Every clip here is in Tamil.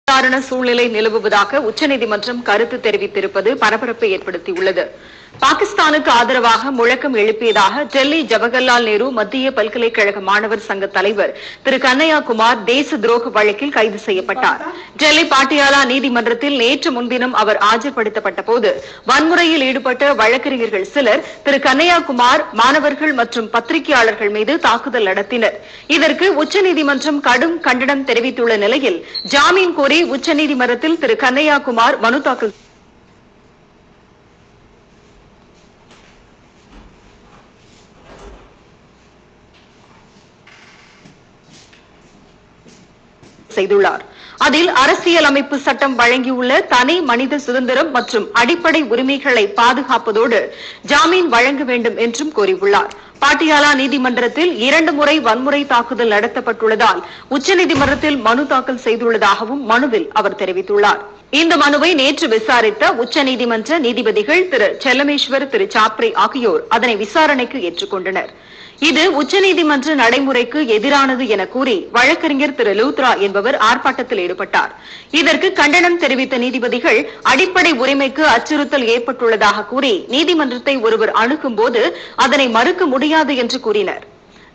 சாதாரண சூழ்நிலை நிலவுவதாக உச்சநீதிமன்றம் கருத்து தெரிவித்திருப்பது பரபரப்பை ஏற்படுத்தியுள்ளது. பாகிஸ்தானுக்கு ஆதரவாக முழக்கம் எழுப்பியதாக டெல்லி ஜவஹர்லால் நேரு மத்திய பல்கலைக்கழக மாணவர் சங்க தலைவர் திரு கன்னையாகுமார் தேச துரோக வழக்கில் கைது செய்யப்பட்டார். டெல்லி பாட்டியாலா நீதிமன்றத்தில் நேற்று முன்தினம் அவர் ஆஜர்படுத்தப்பட்ட போது வன்முறையில் ஈடுபட்ட வழக்கறிஞர்கள் சிலர் திரு கன்னையாகுமார், மாணவர்கள் மற்றும் பத்திரிகையாளர்கள் மீது தாக்குதல் நடத்தினர். இதற்கு உச்சநீதிமன்றம் கடும் கண்டனம் தெரிவித்துள்ள நிலையில் ஜாமீன் கோரி உச்சநீதிமன்றத்தில் திரு கன்னையாகுமார் மனு தாக்கல் செய்துள்ளார். அதில் அரசியலமைப்பு சட்டம் வழங்கியுள்ள தனி மனித சுதந்திரம் மற்றும் அடிப்படை உரிமைகளை பாதுகாப்பதோடு ஜாமீன் வழங்க வேண்டும் என்றும் கோரியுள்ளார். பாட்டியாலா நீதிமன்றத்தில் 2 முறை வன்முறை தாக்குதல் நடத்தப்பட்டுள்ளதால் உச்சநீதிமன்றத்தில் மனு தாக்கல் செய்துள்ளதாகவும் மனுவில் அவர் தெரிவித்துள்ளார். இந்த மனுவை நேற்று விசாரித்த உச்சநீதிமன்ற நீதிபதிகள் திரு செல்லமேஸ்வர், திரு சாப்ரே ஆகியோர் அதனை விசாரணைக்கு ஏற்றுக்கொண்டனர். இது உச்சநீதிமன்ற நடைமுறைக்கு எதிரானது என கூறி வழக்கறிஞர் திரு லூத்ரா என்பவர் ஆர்ப்பாட்டத்தில் ஈடுபட்டார். இதற்கு கண்டனம் தெரிவித்த நீதிபதிகள் அடிப்படை உரிமைக்கு அச்சுறுத்தல் ஏற்பட்டுள்ளதாக கூறி நீதிமன்றத்தை ஒருவர் அணுகும்போது அதனை மறுக்க முடியாது என்று கூறினர்.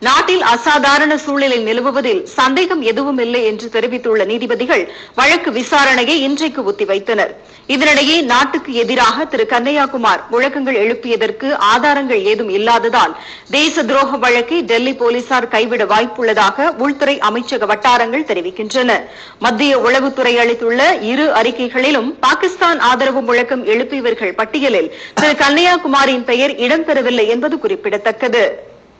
நாட்டில் அசாதாரண சூழ்நிலை நிலவுவதில் சந்தேகம் எதுவும் இல்லை என்று தெரிவித்துள்ள நீதிபதிகள் வழக்கு விசாரணையை இன்றைக்கு ஒத்திவைத்தனர். இதனிடையே நாட்டுக்கு எதிராக திரு கன்னையாகுமார் முழக்கங்கள் எழுப்பியதற்கு ஆதாரங்கள் ஏதும் இல்லாததால் தேச துரோக வழக்கை டெல்லி போலீசார் கைவிட வாய்ப்புள்ளதாக உள்துறை அமைச்சக வட்டாரங்கள் தெரிவிக்கின்றன. மத்திய உளவுத்துறை அளித்துள்ள 2 அறிக்கைகளிலும் பாகிஸ்தான் ஆதரவு முழக்கம் எழுப்பியவர்கள் பட்டியலில் திரு கன்னையாகுமாரின் பெயர் இடம்பெறவில்லை என்பது குறிப்பிடத்தக்கது.